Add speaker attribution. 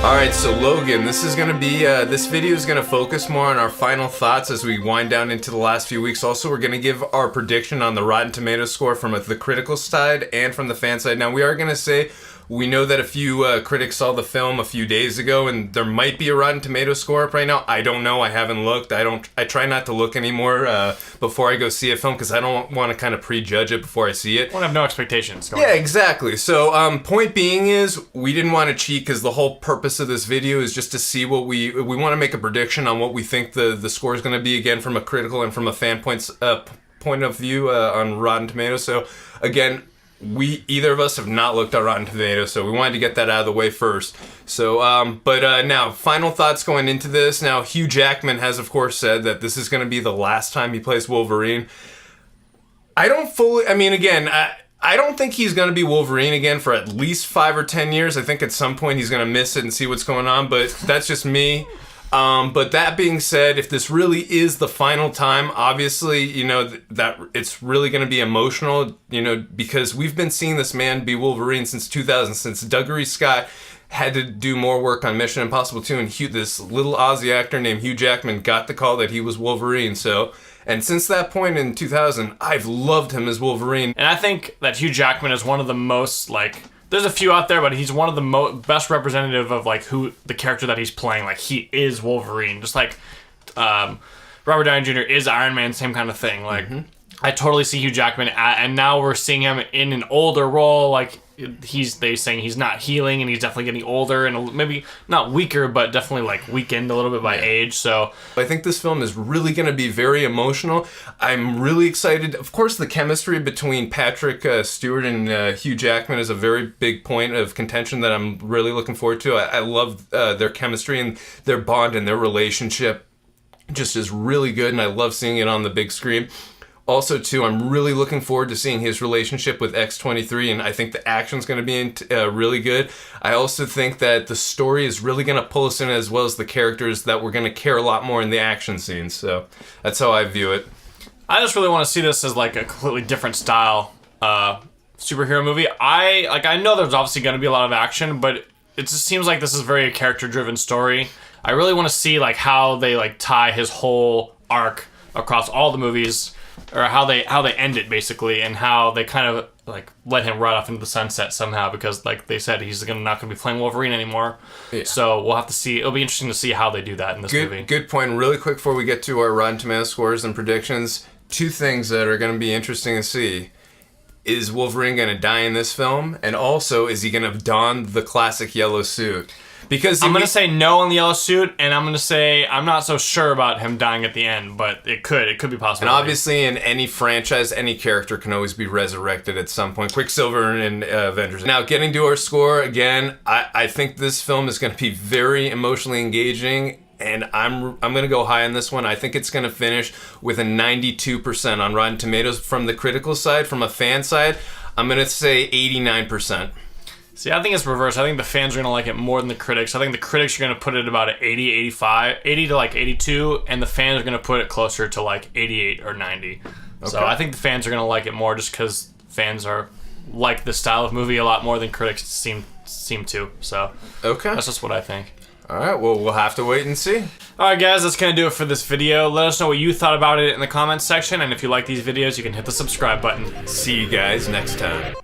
Speaker 1: Alright, so Logan, this is going to be, this video is going to focus more on our final thoughts as we wind down into the last few weeks. Also, we're going to give our prediction on the Rotten Tomatoes score from the critical side and from the fan side. Now, we are going to say, we know that a few critics saw the film a few days ago, and there might be a Rotten Tomatoes score up right now. I don't know. I haven't looked. I try not to look anymore before I go see a film because I don't want to kind of prejudge it before I see it.
Speaker 2: I want to have no expectations.
Speaker 1: Yeah, exactly. So, point being is, we didn't want to cheat because the whole purpose of this video is just to see what we want to make a prediction on what we think the score is going to be, again, from a critical and from a fan point of view on Rotten Tomatoes. So, again, either of us have not looked at Rotten Tomatoes, so we wanted to get that out of the way first. So, now, final thoughts going into this. Now, Hugh Jackman has, of course, said that this is going to be the last time he plays Wolverine. I don't think he's going to be Wolverine again for at least 5 or 10 years. I think at some point he's going to miss it and see what's going on, but that's just me. But that being said, if this really is the final time, obviously, that it's really going to be emotional, because we've been seeing this man be Wolverine since 2000, since Douglas Scott had to do more work on Mission Impossible 2, and this little Aussie actor named Hugh Jackman got the call that he was Wolverine, and since that point in 2000, I've loved him as Wolverine.
Speaker 2: And I think that Hugh Jackman is one of the most, there's a few out there, but he's one of the best representative of, who the character that he's playing. He is Wolverine. Just like Robert Downey Jr. is Iron Man, same kind of thing. I totally see Hugh Jackman, and now we're seeing him in an older role. They're saying he's not healing, and he's definitely getting older, and maybe not weaker, but definitely weakened a little bit by age. So
Speaker 1: I think this film is really going to be very emotional. I'm really excited. Of course, the chemistry between Patrick Stewart and Hugh Jackman is a very big point of contention that I'm really looking forward to. I love their chemistry, and their bond and their relationship just is really good, and I love seeing it on the big screen. Also, too, I'm really looking forward to seeing his relationship with X-23, and I think the action's going to be really good. I also think that the story is really going to pull us in, as well as the characters, that we're going to care a lot more in the action scenes. So that's how I view it.
Speaker 2: I just really want to see this as a completely different style superhero movie. I know there's obviously going to be a lot of action, but it just seems like this is very a character-driven story. I really want to see how they tie his whole arc across all the movies, or how they end it, basically, and how they kind of let him ride off into the sunset somehow, because they said he's not going to be playing Wolverine anymore. Yeah. So we'll have to see. It'll be interesting to see how they do that in this movie. Good
Speaker 1: point. Really quick before we get to our Rotten Tomatoes scores and predictions, 2 things that are going to be interesting to see. Is Wolverine going to die in this film? And also, is he going to don the classic yellow suit? Because
Speaker 2: I'm going to say no on the yellow suit, and I'm going to say I'm not so sure about him dying at the end, but it could be possible.
Speaker 1: And obviously, in any franchise, any character can always be resurrected at some point. Quicksilver in Avengers. Now, getting to our score, again, I think this film is going to be very emotionally engaging, and I'm going to go high on this one. I think it's going to finish with a 92% on Rotten Tomatoes from the critical side. From a fan side, I'm going to say 89%.
Speaker 2: See, I think it's reversed. I think the fans are going to like it more than the critics. I think the critics are going to put it about at 80, 85, 80 to 82, and the fans are going to put it closer to 88 or 90. Okay. So I think the fans are going to like it more just because fans are like this style of movie a lot more than critics seem to. So that's just what I think.
Speaker 1: All right, well, we'll have to wait and see.
Speaker 2: All right, guys, that's going to do it for this video. Let us know what you thought about it in the comments section, and if you like these videos, you can hit the subscribe button.
Speaker 1: See you guys next time.